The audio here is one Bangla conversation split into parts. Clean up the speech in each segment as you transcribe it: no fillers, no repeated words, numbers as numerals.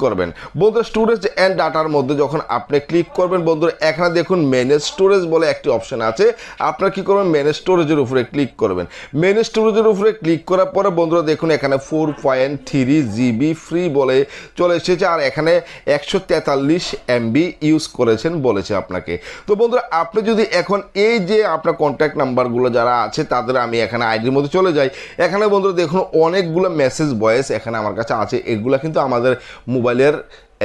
করবেন। বন্ধুরা স্টোরেজ অ্যান্ড ডাটার মধ্যে যখন আপনি ক্লিক করবেন বন্ধুরা এখানে দেখুন ম্যানেজ স্টোরেজ বলে একটি অপশন আছে। আপনারা কি করবেন ম্যানেজ স্টোরেজের উপরে ক্লিক করবেন। ম্যানেজ স্টোরেজের উপরে ক্লিক করার পরে বন্ধুরা দেখুন এখানে 4.3 GB ফ্রি বলে চলে এসেছে, আর এখানে 143 MB ইউজ করেছেন বলেছে আপনাকে। তো বন্ধুরা আপনি যদি এখন এই যে আপনার কন্ট্যাক্ট নাম্বারগুলো যারা আছে তাদের আমি এখানে আইডির মধ্যে চলে যাই, এখানে বন্ধুরা দেখুন অনেকগুলো মেসেজ ভয়েস এখানে আমার কাছে আছে। এগুলো কিন্তু আমাদের মোবাইলের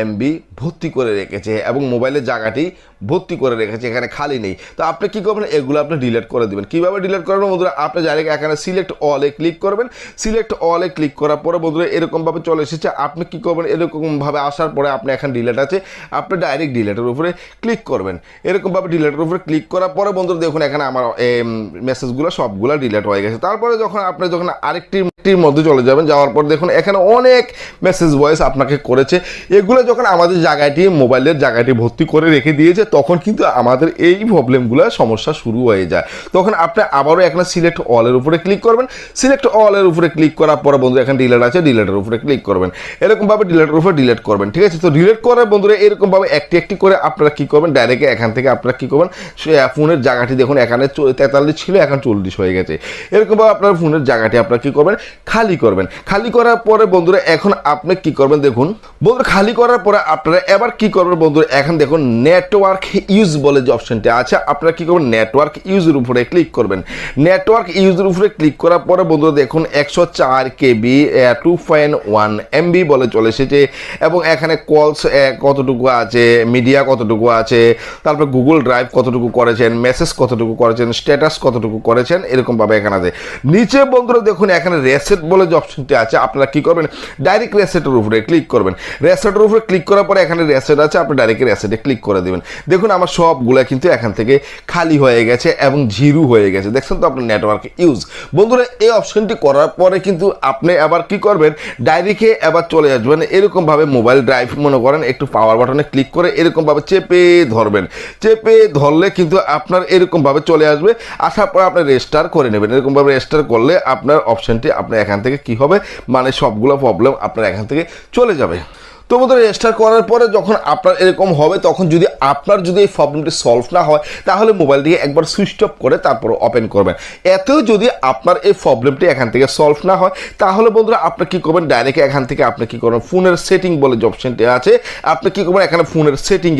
এমবি ভর্তি করে রেখেছে এবং মোবাইলের জায়গাটি ভর্তি করে রেখেছে, এখানে খালি নেই। তো আপনি কী করবেন এগুলো আপনি ডিলিট করে দেবেন। কীভাবে ডিলিট করবেন বন্ধুরা, আপনি ডাইরেক্ট এখানে সিলেক্ট অলে ক্লিক করবেন। সিলেক্ট অলে ক্লিক করার পরে বন্ধুরা এরকমভাবে চলে এসেছে। আপনি কী করবেন এরকমভাবে আসার পরে আপনি এখানে ডিলিট আছে, আপনি ডাইরেক্ট ডিলিটের উপরে ক্লিক করবেন। এরকমভাবে ডিলিটের উপরে ক্লিক করার পরে বন্ধুরা দেখুন এখানে আমার মেসেজগুলো সবগুলো ডিলিট হয়ে গেছে। তারপরে আপনি যখন আরেকটির মধ্যে চলে যাবেন, যাওয়ার পর দেখুন এখানে অনেক মেসেজ ভয়েস আপনাকে করেছে। এগুলো যখন আমাদের জায়গাটি মোবাইলের জায়গাটি ভর্তি করে রেখে দিয়েছে তখন কিন্তু আমাদের এই প্রবলেমগুলো সমস্যা শুরু হয়ে যায়। তখন আপনি আবারও এখানে সিলেক্ট অলের উপরে ক্লিক করবেন। সিলেক্ট অলের উপরে ক্লিক করার পরে বন্ধু এখানে ডিলিট আছে, ডিলিটের উপরে ক্লিক করবেন। এরকমভাবে ডিলিটের উপরে ডিলিট করবেন, ঠিক আছে। তো ডিলিট করার বন্ধুরা এরকমভাবে একটি করে আপনারা কী করবেন ডাইরেক্ট এখান থেকে আপনারা কী করবেন ফোনের জায়গাটি দেখুন এখানে 43 ছিল এখন 40 হয়ে গেছে। এরকমভাবে আপনার ফোনের জায়গাটি আপনারা কী করবেন খালি করবেন। খালি করার পরে বন্ধুরা এখন আপনি কী করবেন দেখুন বন্ধুরা খালি করার পরে আপনারা এবার কি করবেন বন্ধুরা এখন দেখুন নেটওয়ার্ক ইউজ বলে যে অপশনটি আছে, আপনারা কি করবেন নেটওয়ার্ক ইউজের উপরে ক্লিক করবেন। নেটওয়ার্ক ইউজের উপরে ক্লিক করার পরে বন্ধুরা দেখুন 104 KB 2.1 MB বলে চলে এসেছে এবং এখানে কলস কতটুকু আছে, মিডিয়া কতটুকু আছে, তারপর গুগল ড্রাইভ কতটুকু করেছেন, মেসেজ কতটুকু করেছেন, স্ট্যাটাস কতটুকু করেছেন, এরকমভাবে এখানে আছে। নিচে বন্ধুরা দেখুন এখানে রেসেট বলে যে অপশনটি আছে, আপনারা কি করবেন ডাইরেক্ট রেসেটের উপরে ক্লিক করবেন। রেসেটের উপরে ক্লিক করার পরে এখানে রেসেট আছে, আপনি ডাইরেক্ট রেসেটে ক্লিক করে দেবেন। দেখুন আমার সবগুলো কিন্তু এখান থেকে খালি হয়ে গেছে এবং জিরো হয়ে গেছে, দেখছেন তো আপনার নেটওয়ার্ক ইউজ। বন্ধুরা এই অপশনটি করার পরে কিন্তু আপনি আবার কি করবেন ডাইরেক্টে এবার চলে আসবেন এরকমভাবে মোবাইল ড্রাইভ মনে করেন একটু পাওয়ার বাটনে ক্লিক করে এরকমভাবে চেপে ধরবেন। চেপে ধরলে কিন্তু আপনার এরকমভাবে চলে আসবে, আসার পর আপনি রেজিস্টার করে নেবেন। এরকমভাবে রেজিস্টার করলে আপনার অপশনটি আপনার এখান থেকে কি হবে মানে সবগুলো প্রবলেম আপনার এখান থেকে চলে যাবে। তো বন্ধুরা রেজিস্টার করার পরে যখন আপনার এরকম হবে তখন যদি আপনার যদি এই প্রবলেমটি সলভ না হয় তাহলে মোবাইলটিকে একবার সুইচ অফ করে তারপর ওপেন করবেন। এতেও যদি আপনার এই প্রবলেমটি এখান থেকে সলভ না হয় তাহলে বন্ধুরা আপনি কী করবেন ডাইরেক্ট এখান থেকে আপনি কী করবেন ফোনের সেটিং বলে যে অপশনটি আছে, আপনি কী করবেন এখানে ফোনের সেটিং